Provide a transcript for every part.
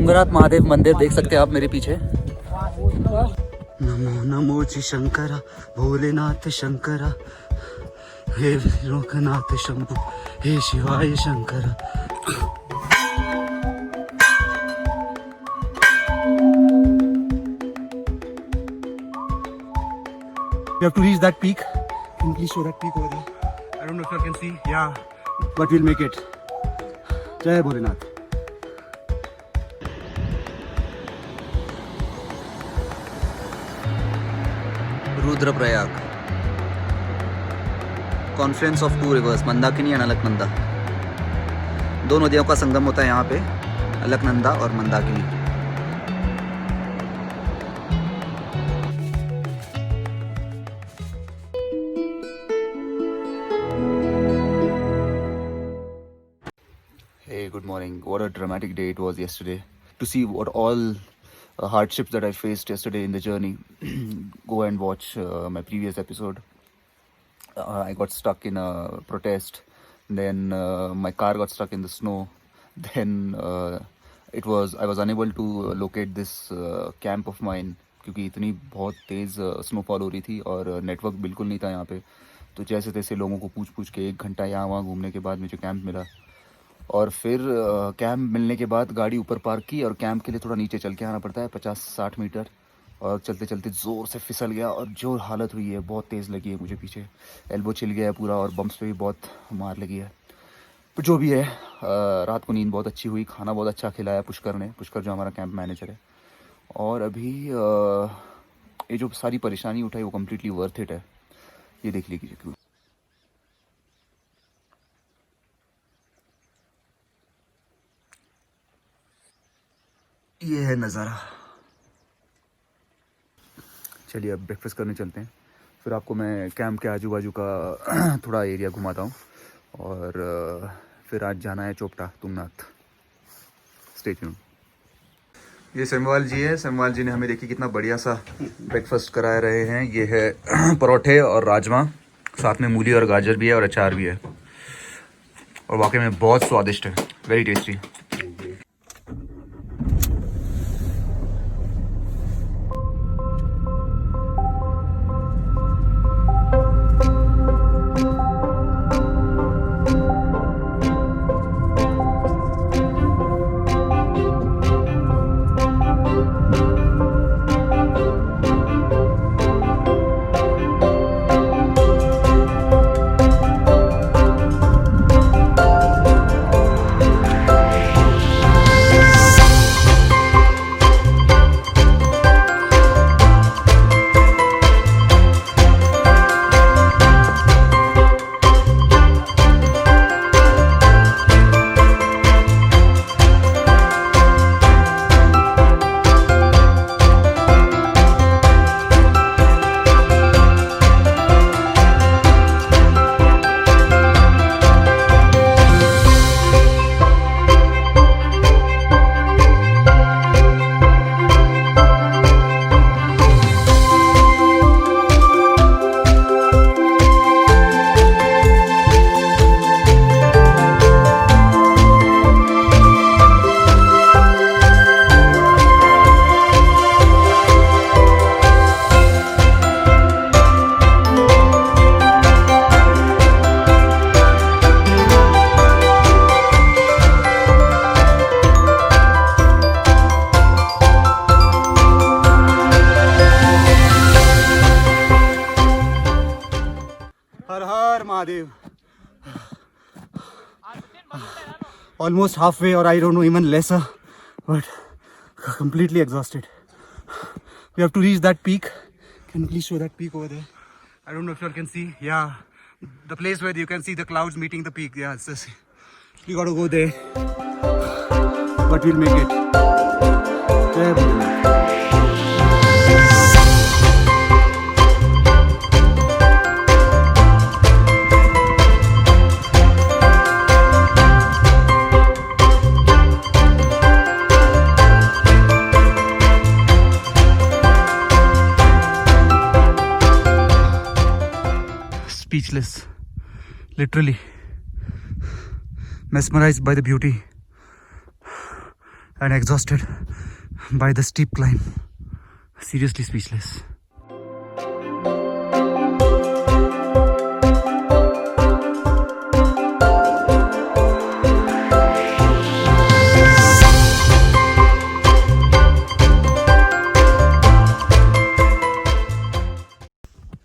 तुंगनाथ महादेव मंदिर देख सकते हैं आप मेरे पीछे। नमो नमो जी शंकरा, भोलेनाथ शंकरा, हे लोकनाथ शंभु, हे शिवाय Shankara. We have to reach that peak. Can you please show that peak over there? I don't know if you can see. Yeah, but we'll make it. Jai Bholenath. Rudraprayag, confluence of two rivers, Mandakini and Alaknanda. दो नदियों का संगम होता है यहाँ पे, अलकनंदा और Mandakini. Hey, good morning. What a dramatic day it was yesterday. To see what all hardships that I faced yesterday in the journey, go and watch my previous episode. I got stuck in a protest. Then my car got stuck in the snow. Then I was unable to locate this camp of mine क्योंकि इतनी बहुत तेज़ snowfall हो रही थी और network बिल्कुल नहीं था यहाँ पे। तो जैसे तैसे लोगों को पूछ के 1 घंटा यहाँ वहाँ घूमने के बाद मुझे कैंप मिला। और फिर कैंप मिलने के बाद गाड़ी ऊपर पार्क की और कैंप के लिए थोड़ा नीचे चल के आना पड़ता है 50-60 मीटर। और चलते चलते ज़ोर से फिसल गया और जो हालत हुई है, बहुत तेज़ लगी है मुझे, पीछे एल्बो छिल गया है पूरा और बम्प्स पे भी बहुत मार लगी है। पर जो भी है, रात को नींद बहुत अच्छी हुई, खाना बहुत अच्छा खिलाया पुष्कर ने, पुष्कर जो हमारा कैंप मैनेजर है। और अभी ये जो सारी परेशानी उठाई वो कम्प्लीटली वर्थ इट है। ये देख लीजिए क्यों। ये है नज़ारा। चलिए अब ब्रेकफास्ट करने चलते हैं, फिर आपको मैं कैंप के आजू बाजू का थोड़ा एरिया घुमाता हूँ। और फिर आज जाना है चोपटा तुंगनाथ। Stay tuned. ये सेमवाल जी है, सेमवाल जी ने हमें देखिए कितना बढ़िया सा ब्रेकफास्ट करा रहे हैं। ये है परोठे और राजमा, साथ में मूली और गाजर भी है और अचार भी है, और वाकई में बहुत स्वादिष्ट है, very tasty. Almost halfway, or I don't know, even lesser, but completely exhausted. We have to reach that peak. Can you please show that peak over there? I don't know if you all can see. Yeah, the place where you can see the clouds meeting the peak. Yeah, it's just, we got to go there, but we'll make it. Jai Bholenath. Speechless, literally mesmerized by the beauty and exhausted by the steep climb. Seriously speechless.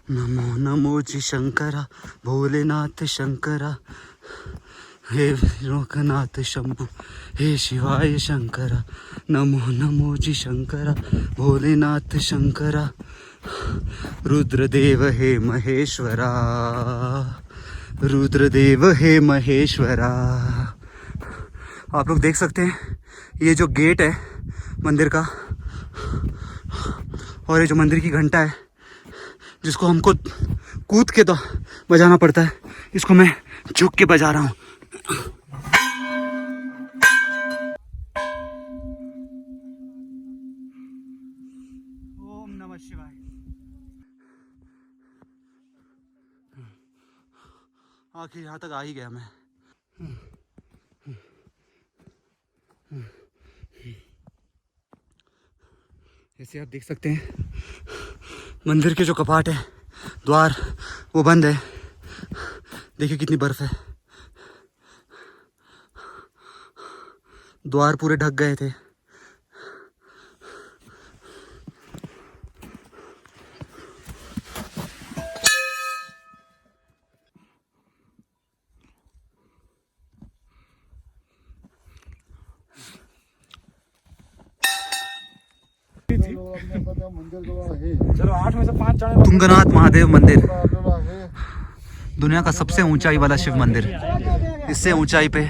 Namo Namo जी शंकरा भोलेनाथ शंकरा हे लोकनाथ शंभु हे शिवाय शंकरा नमो नमो जी शंकरा भोलेनाथ शंकरा रुद्रदेव हे महेश्वरा रुद्रदेव हे महेश्वरा। आप लोग देख सकते हैं ये जो gate है मंदिर का और ये जो मंदिर की घंटा है जिसको हमको कूद के तो बजाना पड़ता है, इसको मैं झुक के बजा रहा हूँ। ओम नमः शिवाय। आखिर यहाँ तक आ ही गया मैं। जैसे आप देख सकते हैं मंदिर के जो कपाट है द्वार वो बंद है। देखिए कितनी बर्फ है, द्वार पूरे ढक गए थे। तुंगनाथ महादेव मंदिर दुनिया का सबसे ऊंचाई वाला शिव मंदिर। इससे ऊंचाई पे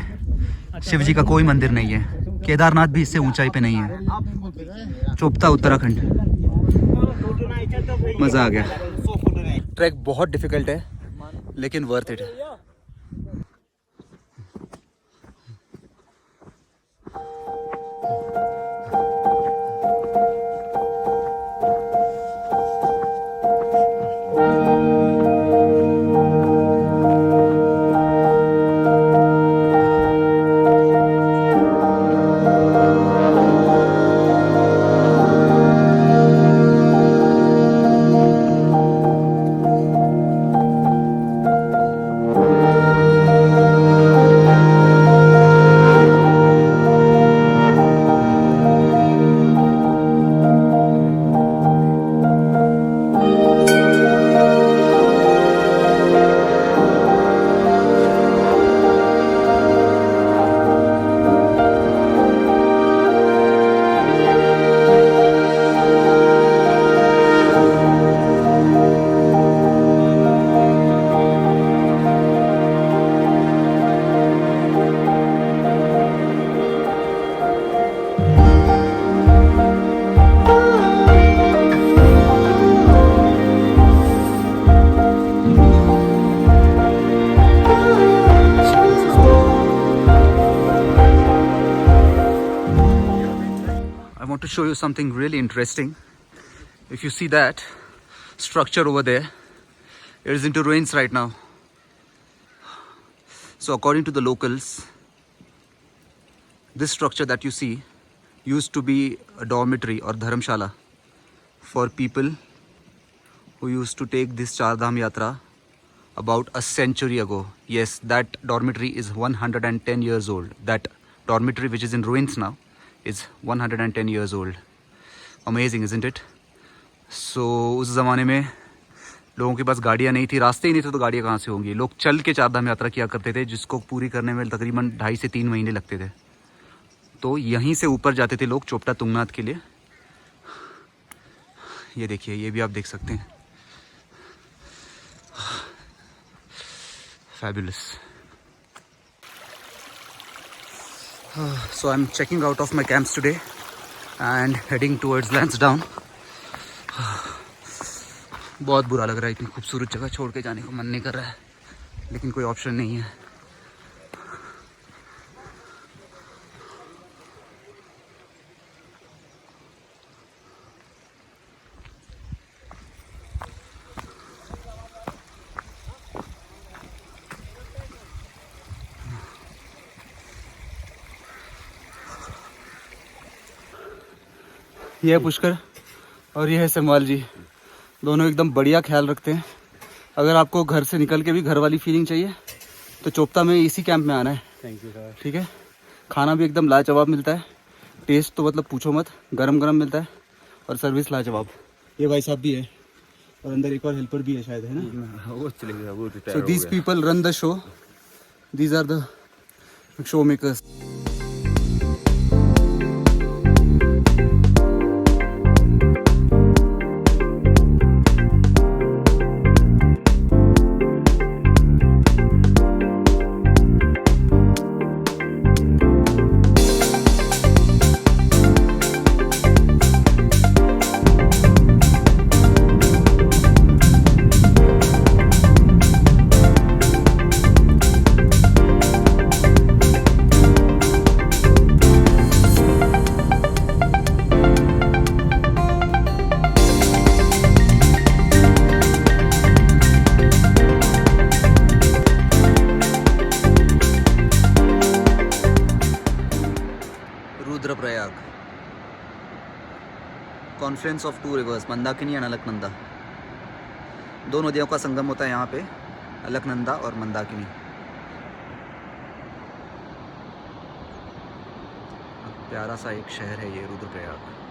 शिव जी का कोई मंदिर नहीं है। केदारनाथ भी इससे ऊंचाई पे नहीं है। चोपता उत्तराखंड। मजा आ गया। ट्रैक बहुत डिफिकल्ट है लेकिन वर्थ इट है। To show you something really interesting. If you see that structure over there, it is into ruins right now. So according to the locals, this structure that you see used to be a dormitory or dharamshala for people who used to take this Char Dham Yatra about a century ago. Yes, that dormitory is 110 years old. That dormitory which is in ruins now is 110 years old. Amazing, isn't it? So उस ज़माने में लोगों के पास गाड़ियाँ नहीं थी, रास्ते ही नहीं थे, तो गाड़ियाँ कहाँ से होंगी। लोग चल के चार धाम यात्रा किया करते थे, जिसको पूरी करने में तकरीबन 2.5 से 3 महीने लगते थे। तो यहीं से ऊपर जाते थे लोग चोपटा तुंगनाथ के लिए। ये देखिए, ये भी आप देख सकते हैं। Fabulous. So I'm checking out of my camps today and heading towards Lansdowne. बहुत बुरा लग रहा है, इतनी खूबसूरत जगह छोड़ के जाने को मन नहीं कर रहा है, लेकिन कोई ऑप्शन नहीं है। ये है पुष्कर और ये है सरमाल जी, दोनों एकदम बढ़िया ख्याल रखते हैं। अगर आपको घर से निकल के भी घर वाली फीलिंग चाहिए तो चोपता में इसी कैंप में आना है। Thank you sir. ठीक है, खाना भी एकदम लाजवाब मिलता है, टेस्ट तो मतलब पूछो मत, गरम गरम मिलता है और सर्विस लाजवाब। ये भाई साहब भी है और अंदर एक और हेल्पर भी है शायद, है ना? वो चले गया, वो So रिटायर हो these गया। people run the show. These are the show makers. Rudraprayag, confluence of two rivers, Mandakini and Alaknanda. दो नदियों का संगम होता है यहाँ पे, अलकनंदा और मंदाकिनी। प्यारा सा एक शहर है ये रुद्रप्रयाग।